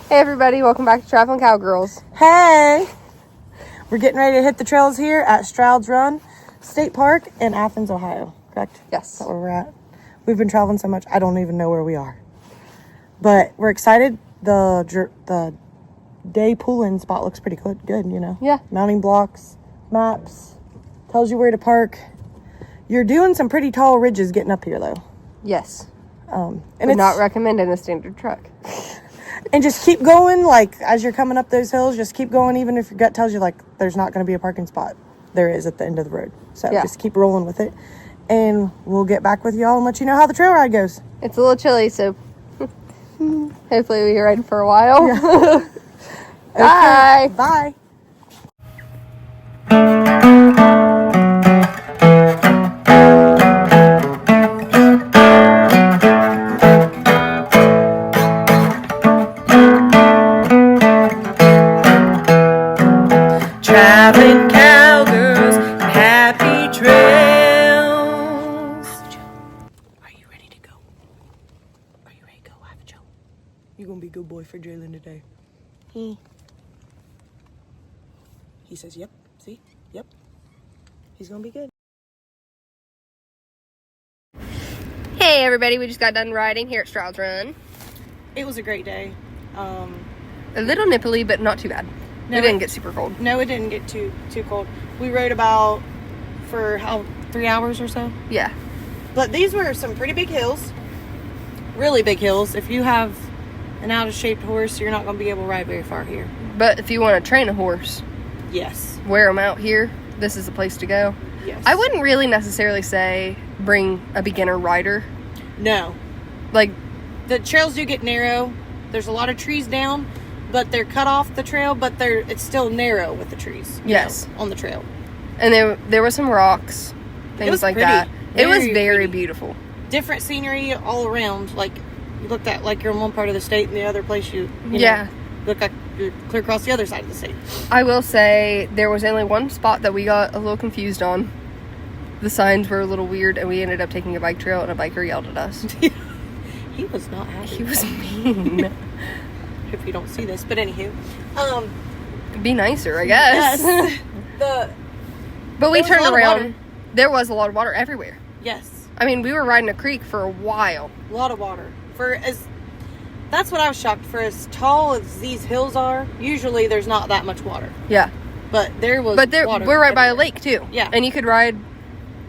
Hey everybody, welcome back to Traveling Cowgirls. Hey! We're getting ready to hit the trails here at Strouds Run State Park in Athens, Ohio. Correct? Yes. Is that where we're at? We've been traveling so much, I don't even know where we are. But we're excited. The day pull-in spot looks pretty good, you know? Yeah. Mounting blocks, maps, tells you where to park. You're doing some pretty tall ridges getting up here, though. Yes. And Would not recommend in a standard truck. And just keep going, like, as you're coming up those hills, just keep going, even if your gut tells you, like, there's not going to be a parking spot. There is at the end of the road. So just keep rolling with it. And we'll get back with y'all and let you know how the trail ride goes. It's a little chilly, so hopefully we'll be riding for a while. Yeah. Bye. Okay. Bye. Traveling cowgirls, happy trails. Are you ready to go? Are you ready to go? Have a Joe. You're gonna be a good boy for Jalen today. He says, yep. See? Yep. He's gonna be good. Hey everybody, we just got done riding here at Strouds Run. It was a great day. A little nipply, but not too bad. It didn't get super cold. No, it didn't get too cold. We rode about for 3 hours or so. Yeah. But these were some pretty big hills. Really big hills. If you have an out-of-shape horse, you're not going to be able to ride very far here. But if you want to train a horse, yes, wear them out here, this is the place to go. Yes. I wouldn't really necessarily say bring a beginner rider. No. Like, the trails do get narrow. There's a lot of trees down, but they're cut off the trail, but it's still narrow with the trees. Yes. On the trail. And there were some rocks, things like pretty. that. It was Very very pretty. beautiful. Different scenery all around. Like, you looked at like you're in one part of the state, and the other place you Yeah. know, look like you're clear across the other side of the state. I will say there was only one spot that we got a little confused on. The signs were a little weird, and we ended up taking a bike trail, and a biker yelled at us. He was not happy. He was mean. If you don't see this, but anywho, Be nicer, I guess. yes. But we There was turned a lot of around. water. There was a lot of water everywhere. Yes, I mean, we were riding a creek for a while. a lot of water. That's what I was shocked for. As tall as these hills are, usually there's not that much water. Yeah. But there was. But water we're right by a everywhere. lake too. Yeah. And you could ride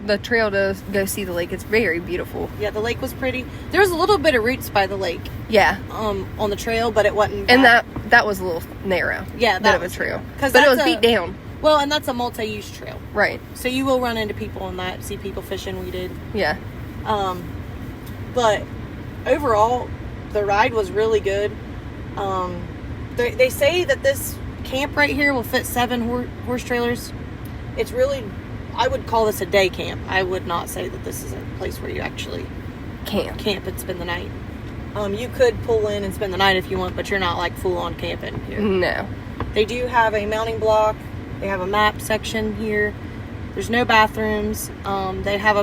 the trail to go see the lake. It's very beautiful. Yeah, the lake was pretty. There was a little bit of roots by the lake. Yeah. On the trail, but it wasn't. And bad. that was a little narrow. Yeah, bit that of a was trail. narrow. 'Cause But it was that's beat down. Well, and that's a multi-use trail, Right. so you will run into people on that. See people fishing. We did. Yeah. But overall, the ride was really good. They say that this camp right here will fit 7 horse trailers. It's really, I would call this a day camp. I would not say that this is a place where you actually camp and spend the night. You could pull in and spend the night if you want, but you're not like full on camping here. No. They do have a mounting block. They have a map section here. There's no bathrooms. They have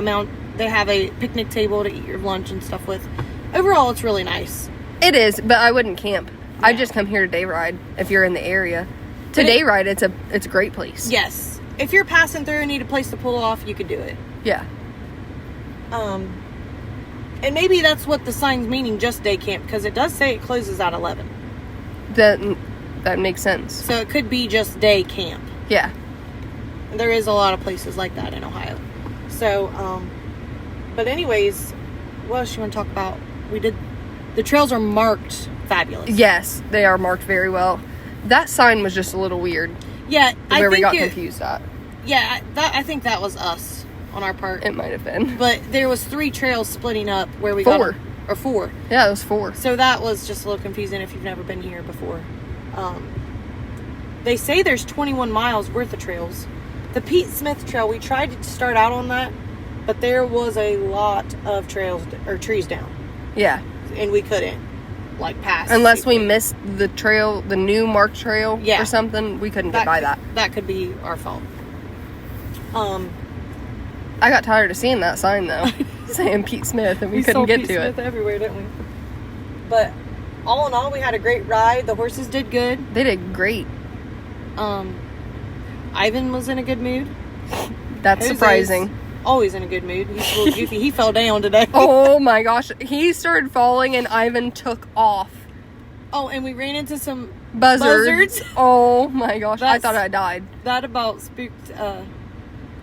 a picnic table to eat your lunch and stuff with. Overall, it's really nice. It is, but I wouldn't camp. Yeah. I'd just come here to day ride if you're in the area. To day ride, it's a great place. Yes. If you're passing through and need a place to pull off, you could do it. Yeah. And maybe that's what the sign's meaning, just day camp, because it does say it closes at 11. That makes sense. So it could be just day camp. Yeah. There is a lot of places like that in Ohio. So, but anyways, what else you want to talk about? The trails are marked fabulous. Yes, they are marked very well. That sign was just a little weird. Yeah, Where we got confused at. Yeah, I think that was us on our part. It might have been. But there was 3 trails splitting up where we 4. Or 4. Yeah, it was 4. So that was just a little confusing if you've never been here before. They say there's 21 miles worth of trails. The Pete Smith Trail, we tried to start out on that, but there was a lot of trees down. Yeah. And we couldn't, pass. Unless we missed the trail, the new marked trail Yeah. or something, we couldn't get by that. That could be our fault. I got tired of seeing that sign, though, saying Pete Smith, and we couldn't get Pete to Smith it. everywhere, didn't we? But all in all, we had a great ride. The horses did good. They did great. Ivan was in a good mood. That's Jose's surprising. Always in a good mood. He's a little goofy. He fell down today. Oh my gosh. He started falling and Ivan took off. Oh, and we ran into some Buzzards. Oh my gosh. I That's- thought I died. That about spooked,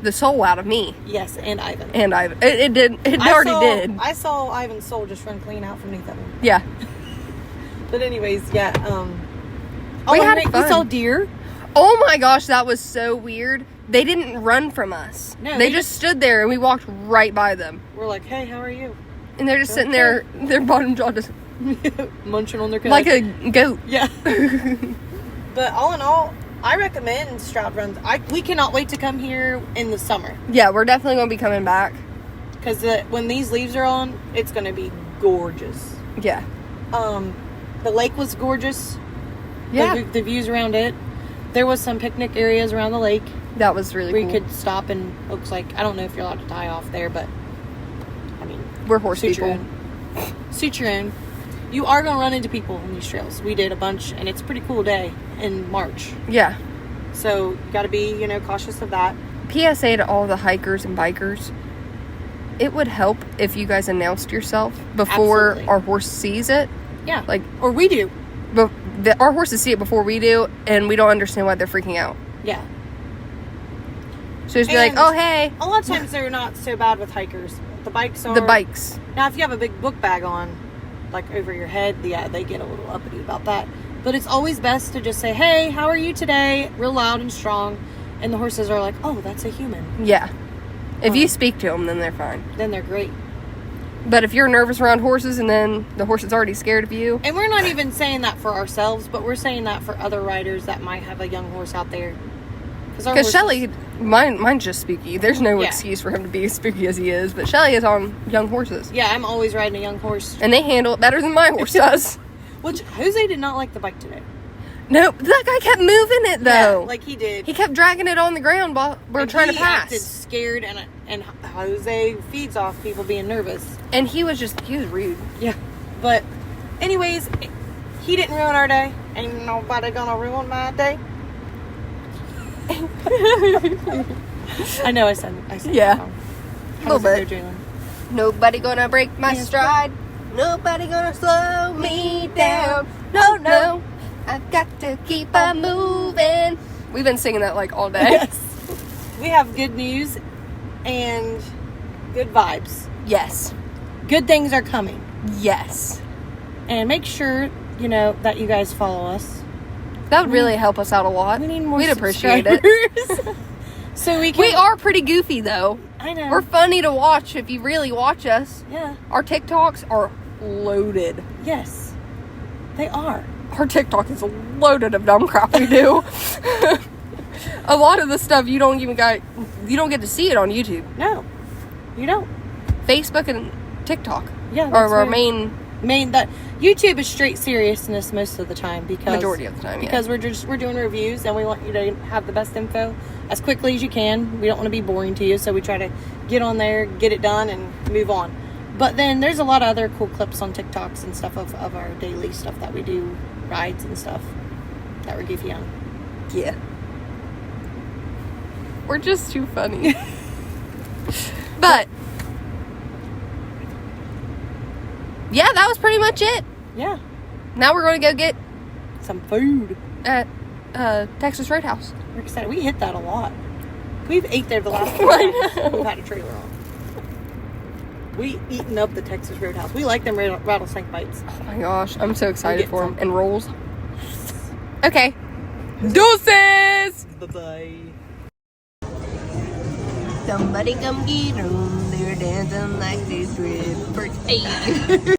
The soul out of me. yes, and Ivan. And Ivan. It did. It already did. I saw Ivan's soul just run clean out from beneath of him. Yeah. But anyways, yeah. We had we fun. saw deer. Oh my gosh, that was so weird. They didn't run from us. No, they they just stood there and we walked right by them. We're like, hey, how are you? And they're just sitting there, their bottom jaw just Munching on their cud. like a goat. Yeah. But all in all, I recommend Strouds Runs. We cannot wait to come here in the summer. Yeah, we're definitely going to be coming back. Because when these leaves are on, it's going to be gorgeous. Yeah. The lake was gorgeous. Yeah. The views around it. There was some picnic areas around the lake. That was really We cool. could stop and looks like, I don't know if you're allowed to tie off there, but I mean, We're horse suit your people. own. Suit your own. You are going to run into people on these trails. We did a bunch, and it's a pretty cool day in March. Yeah. So you got to be, cautious of that. PSA to all the hikers and bikers. It would help if you guys announced yourself before Absolutely. our horse sees it. Yeah. Like, Or we do. but our horses see it before we do, and we don't understand why they're freaking out. Yeah. So just be like, And oh, hey. A lot of times they're not so bad with hikers. The bikes are. The bikes. Now, if you have a big book bag on, like over your head, yeah, they get a little uppity about that. But it's always best to just say, hey, how are you today? Real loud and strong. And the horses are like, oh, that's a human. Yeah. If you speak to them, then they're fine. Then they're great. But if you're nervous around horses and then the horse is already scared of you. And we're not even saying that for ourselves, but we're saying that for other riders that might have a young horse out there. Because Shelly, mine's just spooky. There's no Yeah. excuse for him to be as spooky as he is. But Shelly is on young horses. Yeah, I'm always riding a young horse. And they handle it better than my horse does. Which, Jose did not like the bike today. Nope. That guy kept moving it, though. Yeah, like he did. He kept dragging it on the ground while we're And trying to he pass. acted scared, and Jose feeds off people being nervous. And he was rude. Yeah. But, anyways, he didn't ruin our day. Ain't nobody gonna ruin my day. I know I said Yeah. that wrong. Little How's bit. it go, Jalen? Nobody gonna break my Yes, stride. Nobody gonna slow me down. No, no. I've got to keep on moving. We've been singing that like all day. Yes. We have good news and good vibes. Yes. Good things are coming. Yes. And make sure, that you guys follow us. That would really help us out a lot. We need more We'd appreciate it. subscribers. So we can... We are pretty goofy, though. I know. We're funny to watch if you really watch us. Yeah. Our TikToks are loaded. Yes. They are. Our TikTok is loaded of dumb crap we do. A lot of the stuff you don't get to see it on YouTube. No. You don't. Facebook and TikTok Yeah. are our right. That YouTube is straight seriousness most of the time because majority of the time. Yeah. because we're doing reviews and we want you to have the best info as quickly as you can. We don't want to be boring to you, so we try to get on there, get it done, and move on. But then there's a lot of other cool clips on TikToks and stuff of our daily stuff that we do, rides and stuff that we're goofy on. Yeah. We're just too funny. But yeah, that was pretty much it. Yeah. Now we're going to go get Some food. at Texas Roadhouse. We're excited. We hit that a lot. We've ate there the last I time we've had a trailer on. We eaten up the Texas Roadhouse. We like them rattlesnake bites. Oh my gosh, I'm so excited get for them. some. And rolls. Okay. Deuces! Bye-bye. Somebody come get 'em. They're dancing like they strip. Hey.